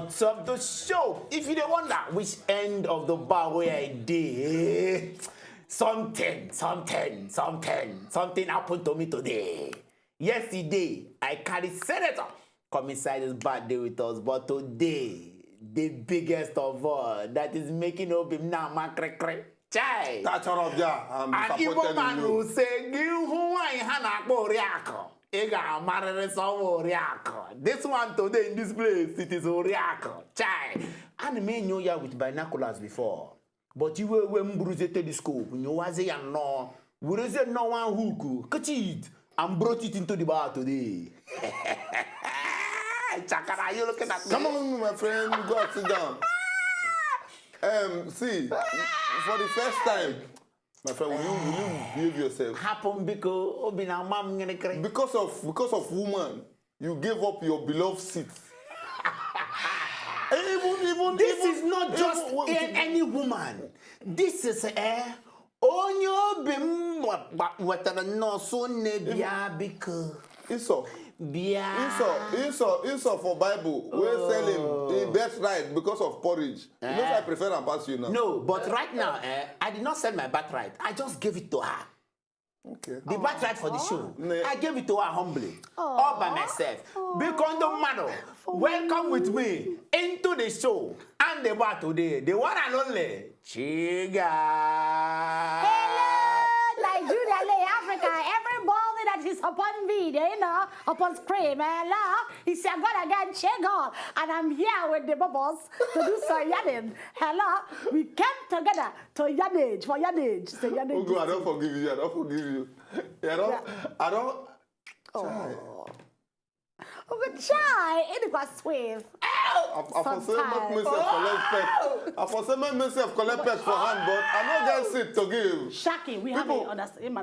Of the show. If you don't wonder which end of the bar where I did, something happened to me today. Yesterday, I carried Senator come inside his birthday with us, but today, the biggest of all that is making up him now, man, chai. That's all of that. I'm disappointed in man you. who say, give who I hana this one today in this place, it is Oriako. Chai. And me knew you with binoculars before. But you were when Bruce the scope. You was a no. We said no one hook. Catch it and brought it into the bar today. Chakara, you looking at me? Come on, my friend. Go and sit down. See, for the first time, my friend, will you behave yourself? Happen Because of woman, you gave up your beloved seat. This is not just any woman. This is onyo bim what no so nebia because Esau for Bible. We're selling the birthright because of porridge. You know I prefer and pass you now. No, but right now, I did not sell my birthright. I just gave it to her. Okay. The birthright for the show. I gave it to her humbly. All by myself. Because the man, welcome with me into the show. And the bar today, the one and only Chiga. Nigeria, Africa, everybody that is upon video, you know, upon screen, hello, it's your God again, Chiga, and I'm here with the Bobos to do some yarning. Hello, we came together to yarnage, for yarnage. So yarnage. Oh God, I don't forgive you. I don't forgive you. I don't. Oh, but chai, it was swift. I for say make myself collect pet for hand, but I no get seat to give. Shaki, we have it understand.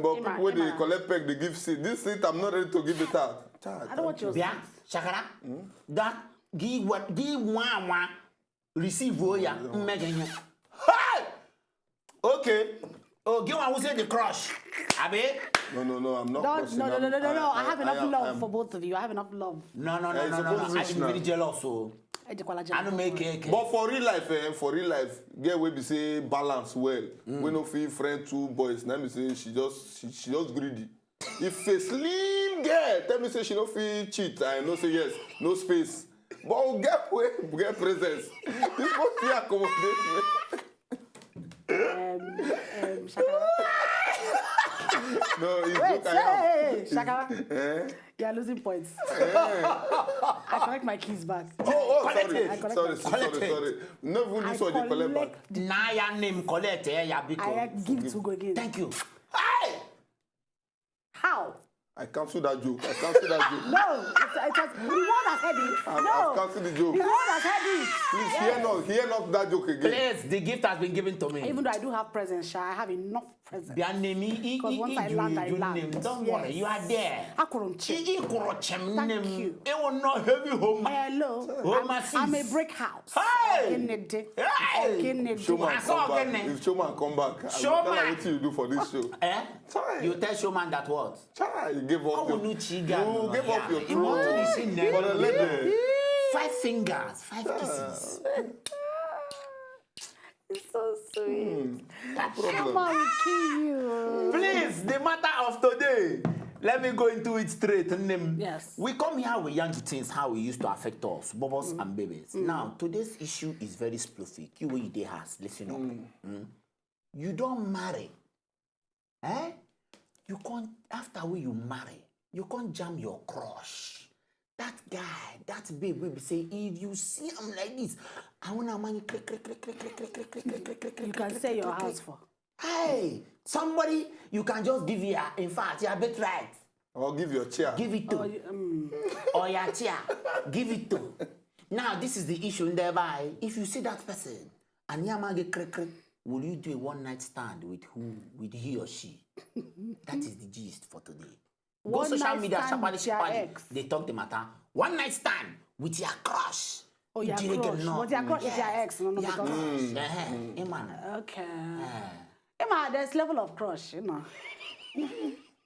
But people when they collect pet, they give seat. This seat, I'm not ready to give it out. I don't want your Yeah, Shakara. That give one receive ya. Hey! Okay. Oh, give one who say the crush. Abi? No, I'm not. No. I have enough love for both of you. I have enough love. No. I'm very jealous. So I don't make cake. But for real life, get we be say balance well. We no feel friend two boys. Now me say she just greedy. If a slim girl tell me say she no feel cheat, I no say yes, no space. But get presence. This must be accommodation. Shakara. No, it's Wait, hey, Shakara. You are losing points. I collect my keys back. Sorry. No, even this one they collect back. Now your name collect I give it to go again. Thank you. Hey! How? I cancel that joke. No, it was the one that said it. I've canceled the joke. The one that said it. Please hear not that joke again. Please, the gift has been given to me. Even though I do have presents, I have enough presents. Because once I land. Don't worry, you are there. Thank you. It will not have you home. Hello. I'm a brick house. Hey! If Showman come back, I will tell her what you do for this show. You tell Showman that what? You gave up your throne. For the lady. 5 fingers, 5 kisses. It's so sweet. No problem. Come on, we kill you. Please, the matter of today. Let me go into it straight. Yes. We come here with young things, how it used to affect us, bubbles and babies. Now, today's issue is very specific. You will they has, listen up. You don't marry. You can't, after you marry, you can't jam your crush. That guy, that babe will be saying, if you see him like this, I want to money click. You can sell your house for. Hey, somebody you can just give here. In fact, you are bet right. Or give your chair. Give it to. Or your chair. Give it to. Now, this is the issue thereby. If you see that person and Yama get click, will you do a one-night stand with who? With he or she? That is the gist for today. Go social media, Shapani, they talk the matter. One night stand with your crush. Oh, your crush. But your crush is your ex. No, Iman. Okay. Iman, there's level of crush, you know.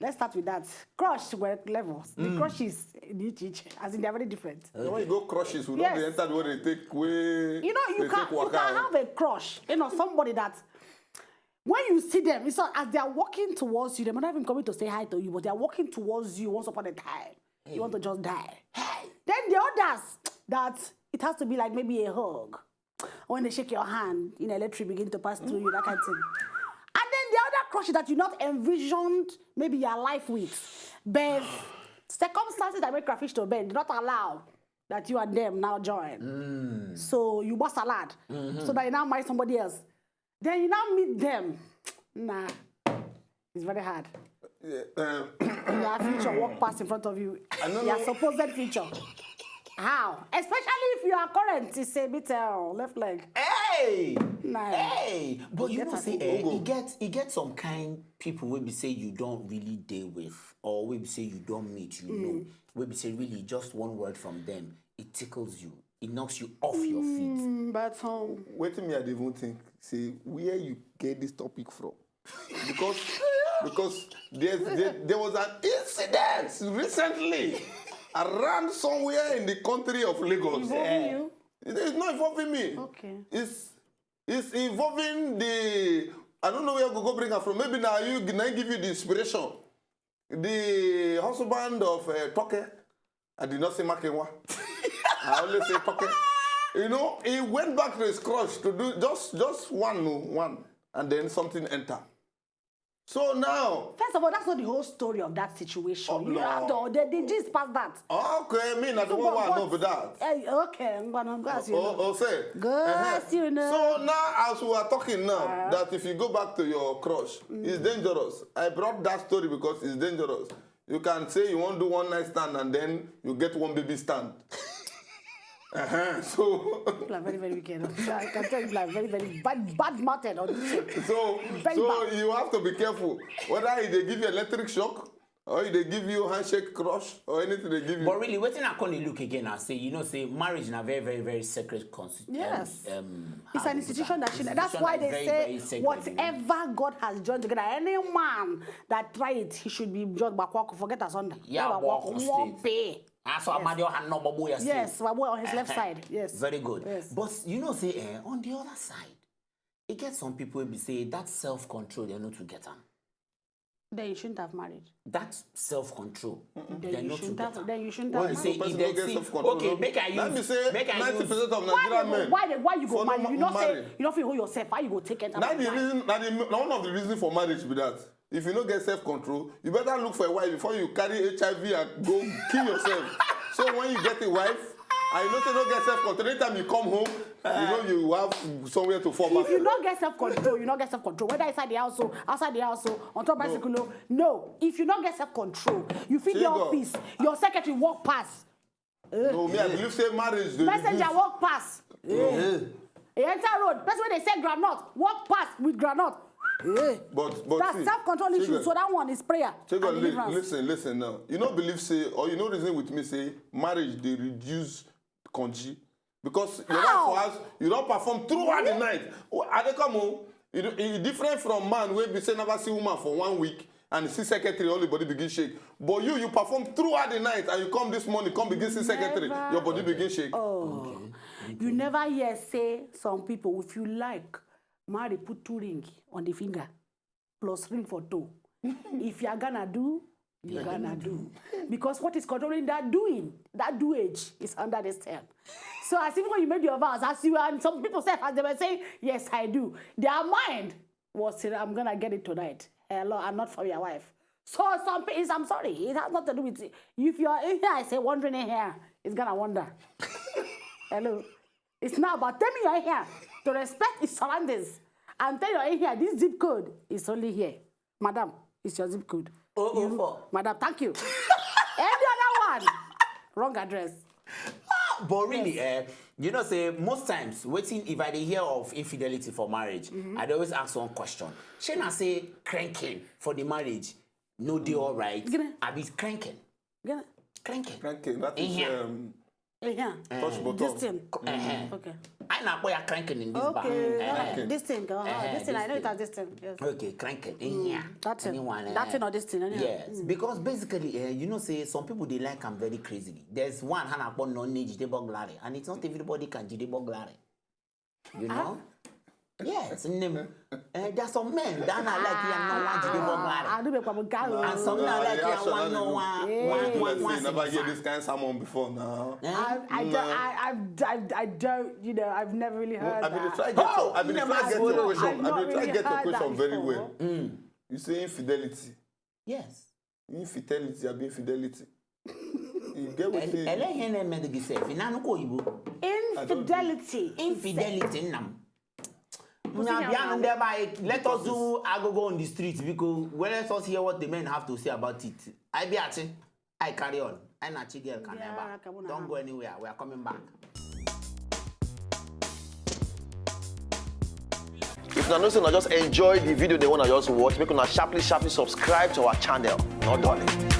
let's start with that. Crush were levels. The crushes in each, as in they're very different. When you go crushes, we Yes. don't be entered where they take way. You know, you can have a crush. You know, somebody that when you see them, it's not as they are walking towards you, they're not even coming to say hi to you, but they are walking towards you once upon a time. You want to just die. Then the others that it has to be like maybe a hug. When they shake your hand, you know, electric begin to pass through you, that kind of thing. And then the other crush that you not envisioned maybe your life with, but circumstances that make crayfish to bend do not allow that you and them now join. So you bust a lad, so that you now marry somebody else. Then you now meet them. Nah, it's very hard. Your future walk past in front of you. Your supposed future. How? Especially if you are current, it's a bit left leg. Hey! Nah. Hey! But you know, say, Get it get some kind people where we say you don't really deal with, or where we say you don't meet, you know. Where we say really just one word from them, it tickles you. It knocks you off your feet. But Wait till me, I don't even think. Say, where you get this topic from? Because there was an incident recently around somewhere in the country of Lagos. involving you? It's not involving me. Okay. It's involving the. I don't know where you go bring her from. Maybe now give you the inspiration. The husband of Toke. I did not say Makewa. I only say Toke. You know, he went back to his crush to do just one, and then something entered. So now. First of all, that's not the whole story of that situation. Oh, You have to, they just past that. Okay, me not the one I know about that. Hey, okay, I'm gonna go as you know. Oh, say. Go as you know. So now, as we are talking now, that if you go back to your crush, it's dangerous. I brought that story because it's dangerous. You can say you want to do one night stand and then you get one baby stand. So People are very, very wicked. I can tell you, like very, very bad-mouthed on this shit. so Very bad. you have to be careful. Whether they give you electric shock, or they give you handshake crush, or anything they give you. But really, waiting I can look again and say, you know, say marriage is a very, very, very sacred constitution. Yes. It's an institution that should. That's why they say whatever God has joined together, any man that try it, he should be judged by Kwaku. Forget us on. Yeah, won't pay. So yes. Yes, my boy on his left side. Yes. Very good. Yes. But you know, say on the other side, it gets some people who be say that self-control they're not to get on. Then you shouldn't have married. That self-control. Then you shouldn't have. Then you shouldn't Why have you married. say person don't get self-control? okay, make I use. Let me say make I 90% use. of Nigerian men. Why you go for marry? no You not marry. say you not feel hold yourself. Why you go take it? Now the reason, one of the reasons for marriage be that if you don't get self-control, you better look for a wife before you carry HIV and go kill yourself. So when you get a wife, and you know say don't get self-control, anytime you come home, you know you have somewhere to fall back. If you don't get self-control, you don't get self-control. Whether inside the house or outside the house or on top bicycle, no. If you don't get self-control, you feel the office, your secretary walk past. No, me I believe say marriage. Messenger walk past. He enter road. That's when they say granite. Walk past with granite. But That's see, self-control issue. So that one is prayer. Take and deliverance. listen now. You don't believe say, or you know reason with me say marriage they reduce conji because your wife for us you don't perform throughout the night. I dey come home. It different from man where we say never see woman for 1 week and see secretary all the body begin shake. But you perform throughout the night and you come this morning come begin see secretary your body begin shake. Oh, you never hear say some people if you like marry put 2 rings on the finger plus ring for toe. If you're gonna do, you're gonna do. Because what is controlling that doing, that doage is under the stem. So as if when you made your vows, as you and some people said, as they were saying, yes, I do. Their mind was saying, I'm gonna get it tonight. Hello, I'm not for your wife. So some people, I'm sorry, it has nothing to do with it. If you're in here, I say wandering in here, it's gonna wander. Hello. It's not about tell me you're in here to respect its surroundings. And tell you're in here, this zip code is only here. Madam, it's your zip code. Madam, thank you. Any other one, wrong address. But really, you know, say most times, waiting if I dey hear of infidelity for marriage, I dey always ask one question. Shey na say cranking for the marriage, no dey all right. I be cranking. Get it? Cranking. Cranking. That is Yeah. Touch button. This thing. Okay. I na boy cranking in this bar. Okay. This thing. This thing. I know it as this thing. Yes. Okay, cranking. Yeah. That thing. Anyone, That thing or this thing. Yes, because basically, you know, say some people they like them very crazily. There's one hand upon non-age de boglare, and it's not everybody can do the boglare. You know? Yes, there's some men that are like you and no one to the boglare. I do make one guy. And some that like you and no one. Never hear this kind of sermon before now. I don't, you know, I've never really heard I've been that. trying to get your question very well. You say infidelity. Yes. Infidelity, I be infidelity. You get what you Infidelity. Infidelity. Let us do agogo on the street because let us hear what the men have to say about it. I be at it. I carry on. I not girl can never. Don't go anywhere. We are coming back. If you know, just enjoy the video they want to just watch, make una sharply subscribe to our channel. Not darling.